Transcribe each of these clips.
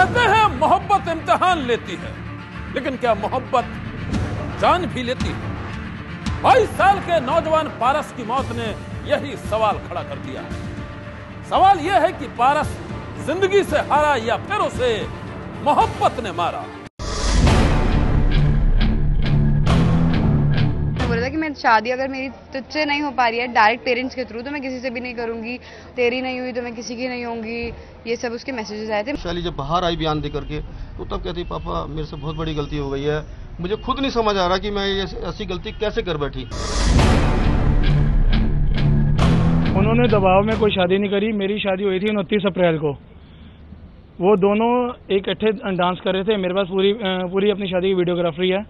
कहते हैं मोहब्बत इम्तिहान लेती है, लेकिन क्या मोहब्बत जान भी लेती है? 22 साल के नौजवान पारस की मौत ने यही सवाल खड़ा कर दिया है। सवाल यह है कि पारस जिंदगी से हारा या फिर उसे मोहब्बत ने मारा। बोला था कि मैं शादी अगर मेरी तुझसे नहीं हो पा रही है डायरेक्ट पेरेंट्स के थ्रू, तो मैं किसी से भी नहीं करूंगी, तेरी नहीं हुई तो मैं किसी की नहीं होंगी, ये सब उसके मैसेजेस आए थे। शैली जब बाहर आई बयान दे करके तो तब कहती पापा मेरे से बहुत बड़ी गलती हो गई है, मुझे खुद नहीं समझ आ रहा कि मैं ये ऐसी गलती कैसे कर बैठी। उन्होंने दबाव में कोई शादी नहीं करी। मेरी शादी हुई थी 29 अप्रैल को। वो दोनों इकट्ठे डांस कर रहे थे। मेरे पास पूरी अपनी शादी की वीडियोग्राफी है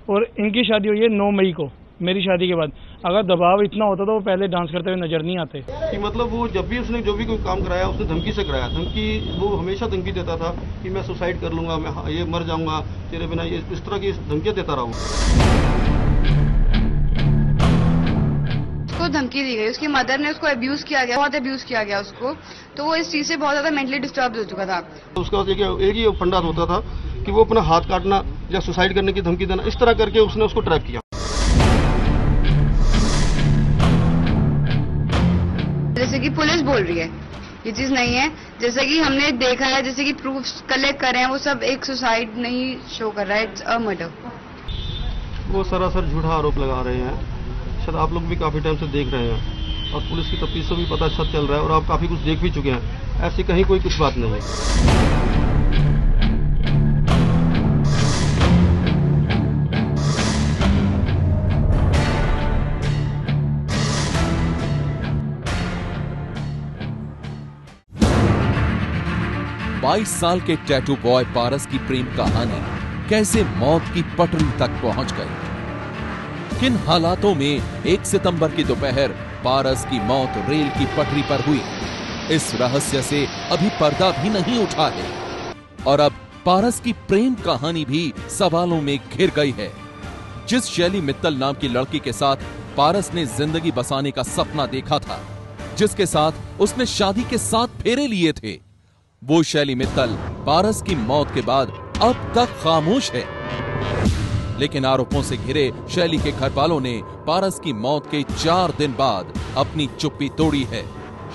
और इनकी शादी हुई है 9 मई को मेरी शादी के बाद। अगर दबाव इतना होता तो वो पहले डांस करते हुए नजर नहीं आते। कि मतलब वो जब भी उसने जो भी कोई काम कराया उसने धमकी से कराया। धमकी वो हमेशा धमकी देता था कि मैं सुसाइड कर लूंगा, मैं ये मर जाऊंगा तेरे बिना, ये इस तरह की धमकियां देता रहा। उसको धमकी दी गई, उसकी मदर ने उसको अब्यूज किया गया, बहुत अब्यूज किया गया उसको, तो वो इस चीज से बहुत ज्यादा मेंटली डिस्टर्ब हो चुका था। उसका एक ही फंडा होता था कि वो अपना हाथ काटना या सुसाइड करने की धमकी देना, इस तरह करके उसने उसको ट्रैप किया। जैसे कि पुलिस बोल रही है ये चीज नहीं है, जैसे कि हमने देखा है, जैसे कि प्रूफ्स कलेक्ट कर रहे हैं, वो सब एक सुसाइड नहीं शो कर रहा है, इट्स अ मर्डर। वो सरासर झूठा आरोप लगा रहे हैं। शायद आप लोग भी काफी टाइम से देख रहे हैं और पुलिस की तफ्तीश से भी पता चल रहा है और आप काफी कुछ देख भी चुके हैं। ऐसी कहीं कोई कुछ बात नहीं है। 22 साल के टैटू बॉय पारस की प्रेम कहानी कैसे मौत की पटरी तक पहुंच गई? किन हालातों में 1 सितंबर की दोपहर पारस की मौत रेल की पटरी पर हुई? इस रहस्य से अभी पर्दा भी नहीं उठा है और अब पारस की प्रेम कहानी भी सवालों में घिर गई है। जिस शैली मित्तल नाम की लड़की के साथ पारस ने जिंदगी बसाने का सपना देखा था, जिसके साथ उसने शादी के 7 फेरे लिए थे, वो शैली मित्तल पारस की मौत के बाद अब तक खामोश है। लेकिन आरोपों से घिरे शैली के घर वालों ने पारस की मौत के 4 दिन बाद अपनी चुप्पी तोड़ी है।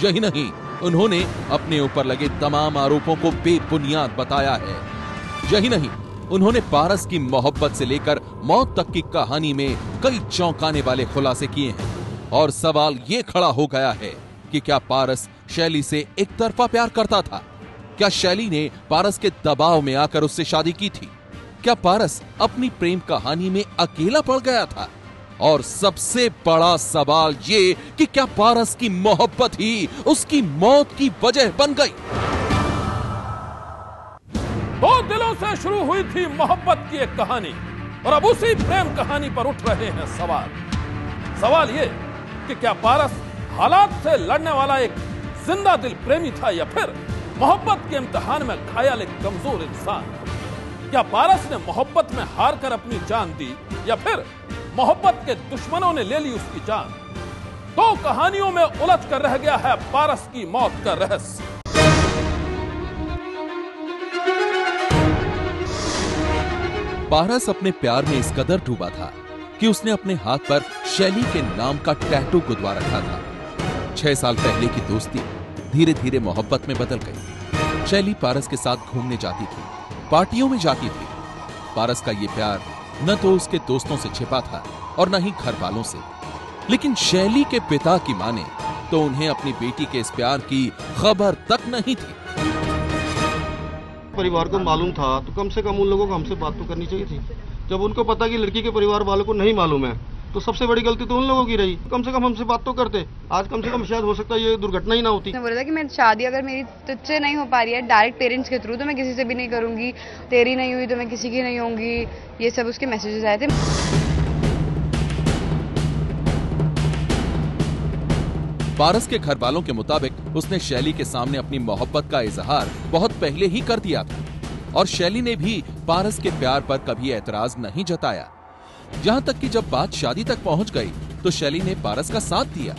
यही नहीं, उन्होंने अपने ऊपर लगे तमाम आरोपों को बेबुनियाद बताया है। यही नहीं, उन्होंने पारस की मोहब्बत से लेकर मौत तक की कहानी में कई चौंकाने वाले खुलासे किए हैं। और सवाल ये खड़ा हो गया है कि क्या पारस शैली से एक तरफा प्यार करता था? क्या शैली ने पारस के दबाव में आकर उससे शादी की थी? क्या पारस अपनी प्रेम कहानी में अकेला पड़ गया था? और सबसे बड़ा सवाल ये कि क्या पारस की मोहब्बत ही उसकी मौत की वजह बन गई? 2 दिलों से शुरू हुई थी मोहब्बत की एक कहानी और अब उसी प्रेम कहानी पर उठ रहे हैं सवाल ये कि क्या पारस हालात से लड़ने वाला एक जिंदा दिल प्रेमी था या फिर मोहब्बत के इम्तिहान में घायल एक कमजोर इंसान? क्या पारस ने मोहब्बत में हार कर अपनी जान दी या फिर मोहब्बत के दुश्मनों ने ले ली उसकी जान? 2 कहानियों में उलझ कर रह गया है पारस की मौत का रहस्य। पारस अपने प्यार में इस कदर डूबा था कि उसने अपने हाथ पर शैली के नाम का टैटू गुदवा रखा था। 6 साल पहले की दोस्ती धीरे धीरे मोहब्बत में बदल गई। शैली पारस के साथ घूमने जाती थी, पार्टियों में जाती थी। पारस का ये प्यार न तो उसके दोस्तों से छिपा था और न ही घर वालों से। लेकिन शैली के पिता की माने तो उन्हें अपनी बेटी के इस प्यार की खबर तक नहीं थी। परिवार को मालूम था तो कम से कम उन लोगों को हमसे बात तो करनी चाहिए थी। जब उनको पता कि लड़की के परिवार वालों को नहीं मालूम है तो सबसे बड़ी गलती तो उन लोगों की रही। कम से कम हमसे बात तो करते। आज कम से कम शायद हो सकता है ये दुर्घटना ही ना होती। बोला था कि मैं शादी अगर मेरी तुझसे नहीं हो पा रही है डायरेक्ट पेरेंट्स के थ्रू, तो मैं किसी से भी नहीं करूंगी, तेरी नहीं हुई तो मैं किसी की नहीं होंगी, ये सब उसके मैसेजेस आए थे। पारस के घर वालों के मुताबिक उसने शैली के सामने अपनी मोहब्बत का इजहार बहुत पहले ही कर दिया था और शैली ने भी पारस के प्यार पर कभी एतराज नहीं जताया। यहां तक कि जब बात शादी तक पहुंच गई तो शैली ने पारस का साथ दिया।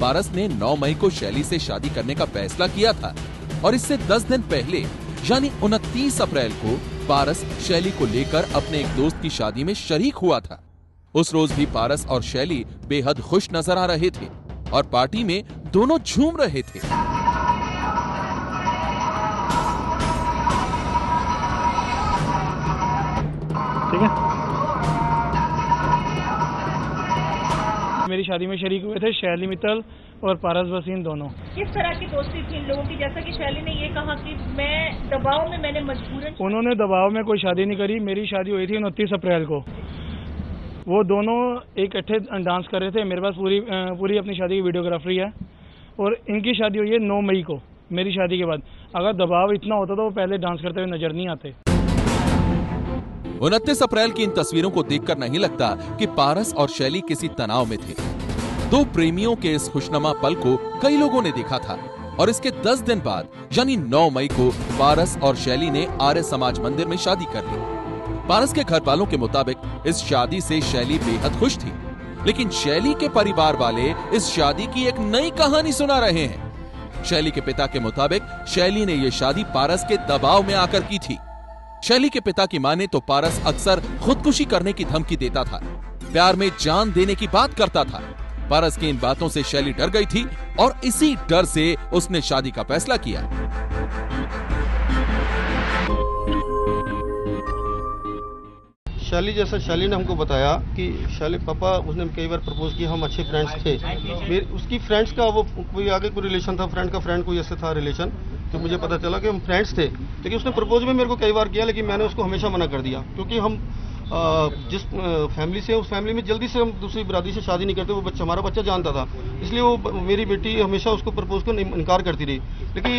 पारस ने 9 मई को शैली से शादी करने का फैसला किया था और इससे 10 दिन पहले यानी 29 अप्रैल को पारस शैली को लेकर अपने एक दोस्त की शादी में शरीक हुआ था। उस रोज भी पारस और शैली बेहद खुश नजर आ रहे थे और पार्टी में दोनों झूम रहे थे। ठीक है, मेरी शादी में शरीक हुए थे शैली मित्तल और पारस वसीम दोनों। किस तरह की दोस्ती थी इन लोगों की? जैसा कि शैली ने ये कहा कि मैं दबाव में, मैंने मजबूरन। उन्होंने दबाव में कोई शादी नहीं करी। मेरी शादी हुई थी 29 अप्रैल को। वो दोनों इकट्ठे डांस कर रहे थे। मेरे पास पूरी अपनी शादी की वीडियोग्राफरी है और इनकी शादी हुई है 9 मई को, मेरी शादी के बाद। अगर दबाव इतना होता तो वो पहले डांस करते हुए नजर नहीं आते। 29 अप्रैल की इन तस्वीरों को देखकर नहीं लगता कि पारस और शैली किसी तनाव में थे। दो प्रेमियों के इस खुशनुमा पल को कई लोगों ने देखा था और इसके 10 दिन बाद यानी 9 मई को पारस और शैली ने आर्य समाज मंदिर में शादी कर ली। पारस के घर वालों के मुताबिक इस शादी से शैली बेहद खुश थी, लेकिन शैली के परिवार वाले इस शादी की एक नई कहानी सुना रहे हैं। शैली के पिता के मुताबिक शैली ने यह शादी पारस के दबाव में आकर की थी। शैली के पिता की माने तो पारस अक्सर खुदकुशी करने की धमकी देता था, प्यार में जान देने की बात करता था। पारस की इन बातों से शैली डर गई थी और इसी डर से उसने शादी का फैसला किया। शैली ने हमको बताया कि शैली पापा उसने कई बार प्रपोज किया, हम अच्छे फ्रेंड्स थे। उसकी फ्रेंड्स का वो कोई आगे कोई रिलेशन था, फ्रेंड का फ्रेंड कोई ऐसे था रिलेशन, तो मुझे पता चला कि हम फ्रेंड्स थे। लेकिन उसने प्रपोज भी मेरे को कई बार किया, लेकिन मैंने उसको हमेशा मना कर दिया, क्योंकि हम जिस फैमिली से, उस फैमिली में जल्दी से हम दूसरी बरादरी से शादी नहीं करते। वो बच्चा, हमारा बच्चा जानता था, इसलिए वो मेरी बेटी हमेशा उसको प्रपोज को इनकार करती रही। लेकिन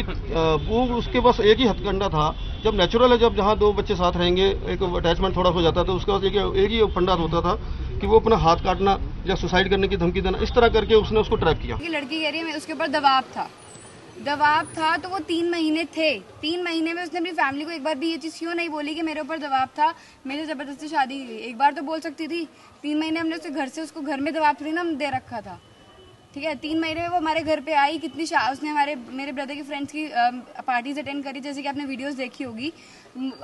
वो उसके पास एक ही हथकंडा था, जब नेचुरल है, जब जहाँ दो बच्चे साथ रहेंगे एक अटैचमेंट थोड़ा हो जाता है, तो उसके पास एक ही फंडा होता था कि वो अपना हाथ काटना या सुसाइड करने की धमकी देना, इस तरह करके उसने उसको ट्रैप किया। लड़की कह रही है उसके ऊपर दबाव था तो वो 3 महीने थे। 3 महीने में उसने अपनी फैमिली को एक बार भी ये चीज़ क्यों नहीं बोली कि मेरे ऊपर दबाव था, मेरे जबरदस्ती शादी की गई। एक बार तो बोल सकती थी। 3 महीने हमने उसको घर में दबाव थोड़ी ना दे रखा था। ठीक है, 3 महीने में वो हमारे घर पे आई, कितनी उसने मेरे ब्रदर के फ्रेंड्स की पार्टीज अटेंड करी, जैसे कि आपने वीडियोस देखी होगी।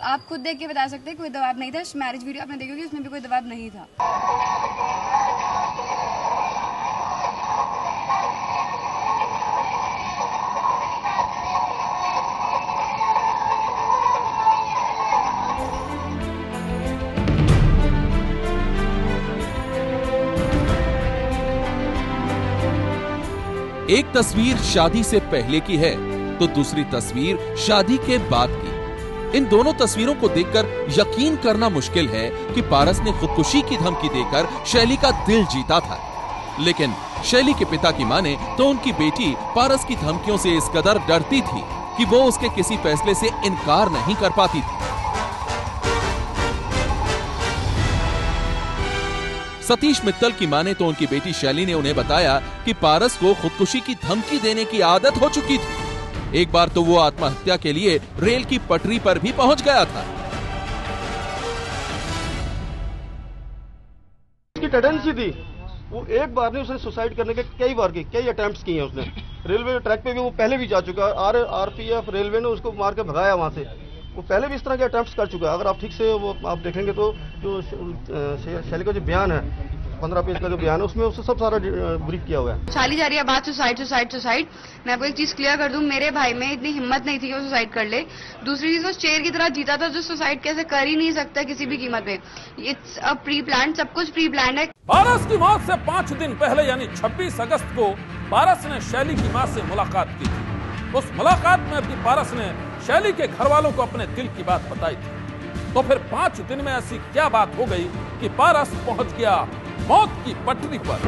आप खुद देख के बता सकते हैं कोई दबाव नहीं था। मैरिज वीडियो आपने देखी होगी, उसमें भी कोई दबाव नहीं था। एक तस्वीर शादी से पहले की है तो दूसरी तस्वीर शादी के बाद की। इन दोनों तस्वीरों को देखकर यकीन करना मुश्किल है कि पारस ने खुदकुशी की धमकी देकर शैली का दिल जीता था। लेकिन शैली के पिता की माने तो उनकी बेटी पारस की धमकियों से इस कदर डरती थी कि वो उसके किसी फैसले से इनकार नहीं कर पाती थी। सतीश मित्तल की माने तो उनकी बेटी शैली ने उन्हें बताया कि पारस को खुदकुशी की धमकी देने की आदत हो चुकी थी। एक बार तो वो आत्महत्या के लिए रेल की पटरी पर भी पहुंच गया था। उसकी टेंडेंसी थी, वो एक बार नहीं, उसने सुसाइड करने के कई अटेम्प्ट्स किए हैं उसने। रेलवे ट्रैक पे भी वो पहले भी जा चुका है। आरपीएफ रेलवे ने उसको मार के भगाया वहां से। वो पहले भी इस तरह के अटेम्प्ट्स कर चुका है। अगर आप ठीक से वो आप देखेंगे तो जो शैली का जो बयान है, 15 पेज का जो बयान है, उसमें उससे सब सारा ब्रीफ किया हुआ है। शाली जा रही है बात सुसाइड। मैं आपको एक चीज क्लियर कर दूं, मेरे भाई में इतनी हिम्मत नहीं थी कि वो सुसाइड कर ले। दूसरी चीज, वो शेर की तरह जीता था जो सुसाइड कैसे कर ही नहीं सकता किसी भी कीमत पे। इट्स अ प्री प्लान, सब कुछ प्री प्लान है। पारस की मौत से 5 दिन पहले यानी 26 अगस्त को पारस ने शैली की मां से मुलाकात की थी। उस मुलाकात में भी पारस ने शैली के घर वालों को अपने दिल की बात बताई थी। तो फिर 5 दिन में ऐसी क्या बात हो गई कि पारस पहुंच गया मौत की पटरी पर।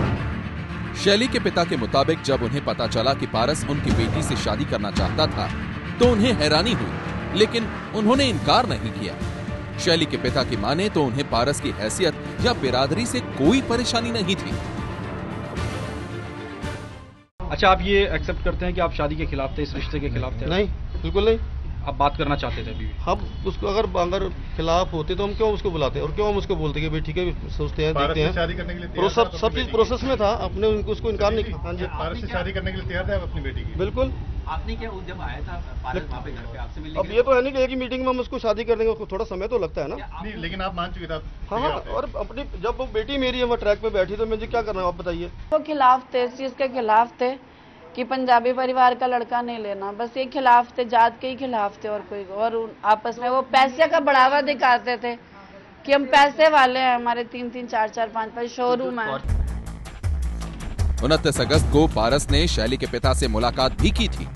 शैली के पिता के मुताबिक जब उन्हें पता चला कि पारस उनकी बेटी से शादी करना चाहता था तो उन्हें हैरानी हुई, लेकिन उन्होंने इनकार नहीं किया। शैली के पिता की माने तो उन्हें पारस की हैसियत या बिरादरी से कोई परेशानी नहीं थी। अच्छा, आप ये एक्सेप्ट करते हैं कि आप शादी के खिलाफ थे, इस रिश्ते के खिलाफ थे? नहीं, बिल्कुल नहीं। आप बात करना चाहते थे अभी भी? हम उसको अगर खिलाफ होते तो हम क्यों उसको बुलाते और क्यों हम उसको बोलते कि भाई ठीक है सोचते हैं देखते हैं। शादी करने के लिए सब चीज प्रोसेस में था, अपने उसको इनकार नहीं किया। हाँ जी, पारस से शादी करने के लिए तैयार थे आप अपनी बेटी की? बिल्कुल। आपने क्या जब आया था पारस वहाँ पे घर पे आपसे मिलने? अब ये तो है नहीं कि एक ही मीटिंग में हम उसको शादी कर देंगे, उसको थोड़ा समय तो लगता है ना। नहीं, लेकिन आप मान चुके थे। हाँ, और अपनी जब वो बेटी मेरी है वो ट्रैक पे बैठी तो मुझे क्या करना है आप बताइए। वो खिलाफ थे, इस चीज के खिलाफ थे कि पंजाबी परिवार का लड़का नहीं लेना, बस ये खिलाफ थे, जात के ही खिलाफ थे और कोई। और आपस में वो पैसे का बढ़ावा दिखाते थे कि हम पैसे वाले हैं, हमारे 3-3, 4-4, 5-5 शोरूम है। 29 अगस्त को पारस ने शैली के पिता से मुलाकात भी की थी।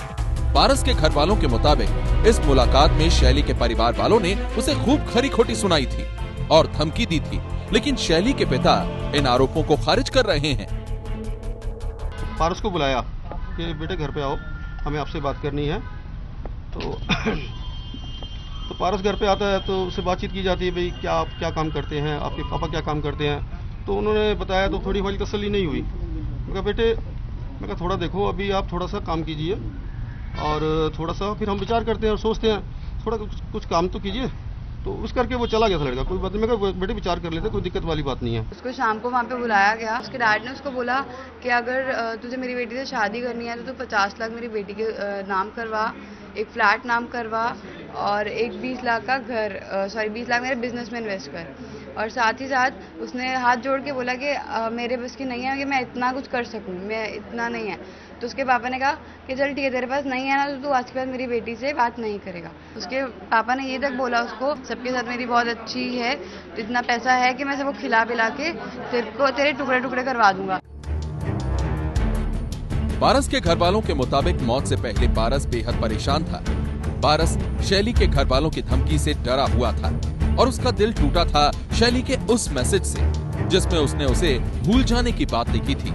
पारस के घर वालों के मुताबिक इस मुलाकात में शैली के परिवार वालों ने उसे खूब खरी खोटी सुनाई थी और धमकी दी थी, लेकिन शैली के पिता इन आरोपों को खारिज कर रहे हैं। पारस को बुलाया कि बेटे घर पे आओ, हमें आपसे बात करनी है। तो पारस घर पे आता है तो उससे बातचीत की जाती है, भाई आप क्या काम करते हैं, आपके पापा क्या काम करते हैं। तो उन्होंने बताया तो थोड़ी हमारी तसल्ली नहीं हुई। मैं कहा बेटे, मैं कहा थोड़ा देखो, अभी आप थोड़ा सा काम कीजिए और थोड़ा सा फिर हम विचार करते हैं और सोचते हैं, थोड़ा कुछ काम तो कीजिए। तो उस करके वो चला गया था लड़का। कोई बात नहीं, मैं कहा बेटे विचार कर लेते, कोई दिक्कत वाली बात नहीं है। उसको शाम को वहाँ पे बुलाया गया। उसके डैड ने उसको बोला कि अगर तुझे मेरी बेटी से शादी करनी है तो तू 50 लाख मेरी बेटी के नाम करवा, एक फ्लैट नाम करवा और एक 20 लाख का घर 20 लाख मेरे बिजनेस में इन्वेस्ट कर। और साथ ही साथ उसने हाथ जोड़ के बोला कि मेरे बस की नहीं है कि मैं इतना कुछ कर सकूं, मैं इतना नहीं है। तो उसके पापा ने कहा कि चल ठीक है, तेरे पास नहीं है ना तो तू आज के बाद मेरी बेटी से बात नहीं करेगा। उसके पापा ने ये तक बोला उसको, सबके साथ मेरी बहुत अच्छी है, तो इतना पैसा है कि मैं सबको खिला पिला के तेरे टुकड़े टुकड़े करवा दूंगा। पारस के घर वालों के मुताबिक मौत से पहले पारस बेहद परेशान था। पारस शैली के घर वालों की धमकी से डरा हुआ था और उसका दिल टूटा था शैली के उस मैसेज से जिसमें उसने उसे भूल जाने की बात लिखी थी।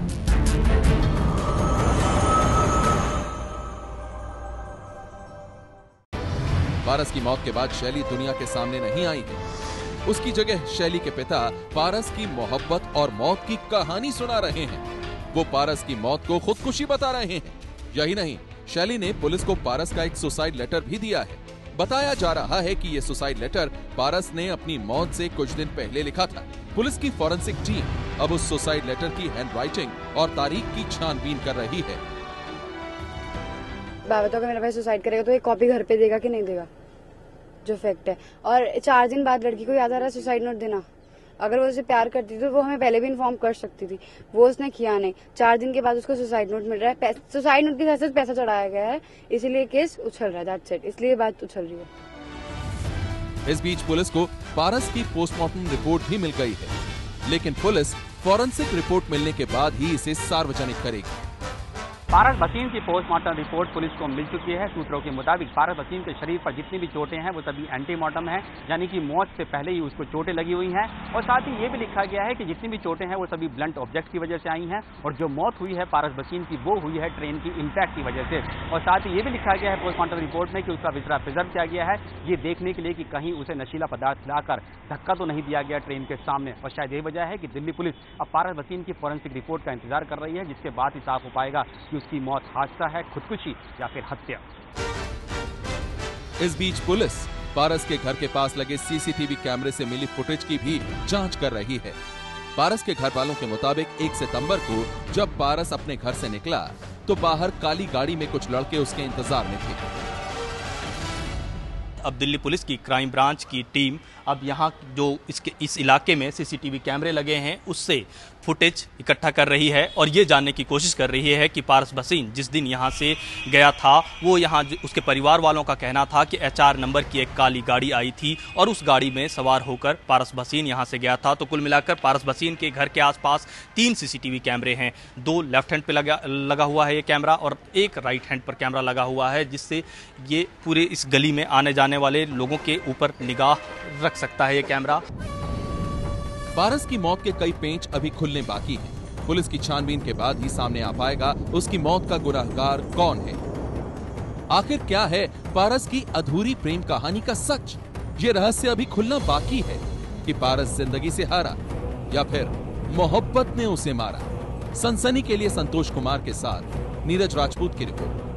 पारस की मौत के बाद शैली दुनिया के सामने नहीं आई है। उसकी जगह शैली के पिता पारस की मोहब्बत और मौत की कहानी सुना रहे हैं। वो पारस की मौत को खुदकुशी बता रहे हैं। यही नहीं, शैली ने पुलिस को पारस का एक सुसाइड लेटर भी दिया है। बताया जा रहा है कि ये सुसाइड लेटर पारस ने अपनी मौत से कुछ दिन पहले लिखा था। पुलिस की फॉरेंसिक टीम अब उस सुसाइड लेटर की हैंडराइटिंग और तारीख की छानबीन कर रही है। बाबा तो अगर मेरा भाई सुसाइड करेगा तो एक कॉपी घर पे देगा कि नहीं देगा, जो फैक्ट है। और 4 दिन बाद लड़की को याद आ रहा है सुसाइड नोट देना। अगर वो उसे प्यार करती थी तो वो हमें पहले भी इन्फॉर्म कर सकती थी, वो उसने किया नहीं। 4 दिन के बाद उसको सुसाइड नोट मिल रहा है। सुसाइड नोट के साथ साथ पैसा चढ़ाया गया है, इसीलिए केस उछल रहा है। दैट्स इट, इसलिए बात उछल रही है। इस बीच पुलिस को पारस की पोस्टमार्टम रिपोर्ट भी मिल गई है, लेकिन पुलिस फॉरेंसिक रिपोर्ट मिलने के बाद ही इसे सार्वजनिक करेगी। पारस भसीन की पोस्टमार्टम रिपोर्ट पुलिस को मिल चुकी है। सूत्रों के मुताबिक पारस भसीन के शरीर पर जितनी भी चोटें हैं वो सभी एंटीमॉर्टम है, यानी कि मौत से पहले ही उसको चोटें लगी हुई हैं। और साथ ही ये भी लिखा गया है कि जितनी भी चोटें हैं वो सभी ब्लंट ऑब्जेक्ट की वजह से आई हैं और जो मौत हुई है पारस भसीन की वो हुई है ट्रेन की इम्पैक्ट की वजह से। और साथ ही ये भी लिखा गया है पोस्टमार्टम रिपोर्ट में कि उसका विजरा प्रिजर्व किया गया है, ये देखने के लिए कि कहीं उसे नशीला पदार्थ लाकर धक्का तो नहीं दिया गया ट्रेन के सामने। और शायद यही वजह है कि दिल्ली पुलिस अब पारस भसीन की फॉरेंसिक रिपोर्ट का इंतजार कर रही है, जिसके बाद ही साफ हो पाएगा कि उसकी मौत हादसा है, खुदकुशी या फिर हत्या। इस बीच पुलिस पारस के घर के पास लगे सीसीटीवी कैमरे से मिली फुटेज की भी जांच कर रही है। पारस के घर वालों के मुताबिक 1 सितंबर को जब पारस अपने घर से निकला तो बाहर काली गाड़ी में कुछ लड़के उसके इंतजार में थे। अब दिल्ली पुलिस की क्राइम ब्रांच की टीम अब यहाँ जो इस इलाके में सीसीटीवी कैमरे लगे हैं उससे फुटेज इकट्ठा कर रही है और ये जानने की कोशिश कर रही है कि पारस भसीन जिस दिन यहाँ से गया था वो यहाँ उसके परिवार वालों का कहना था कि HR नंबर की एक काली गाड़ी आई थी और उस गाड़ी में सवार होकर पारस भसीन यहाँ से गया था। तो कुल मिलाकर पारस भसीन के घर के आसपास 3 सीसीटीवी कैमरे हैं। 2 लेफ्ट हैंड पे लगा हुआ है ये कैमरा और 1 राइट हैंड पर कैमरा लगा हुआ है, जिससे ये पूरे इस गली में आने जाने वाले लोगों के ऊपर निगाह रख सकता है ये कैमरा। पारस की मौत के कई पेंच अभी खुलने बाकी हैं। पुलिस की छानबीन के बाद ही सामने आ पाएगा उसकी मौत का गुनहगार कौन है। आखिर क्या है पारस की अधूरी प्रेम कहानी का सच? ये रहस्य अभी खुलना बाकी है कि पारस जिंदगी से हारा या फिर मोहब्बत ने उसे मारा। सनसनी के लिए संतोष कुमार के साथ नीरज राजपूत की रिपोर्ट।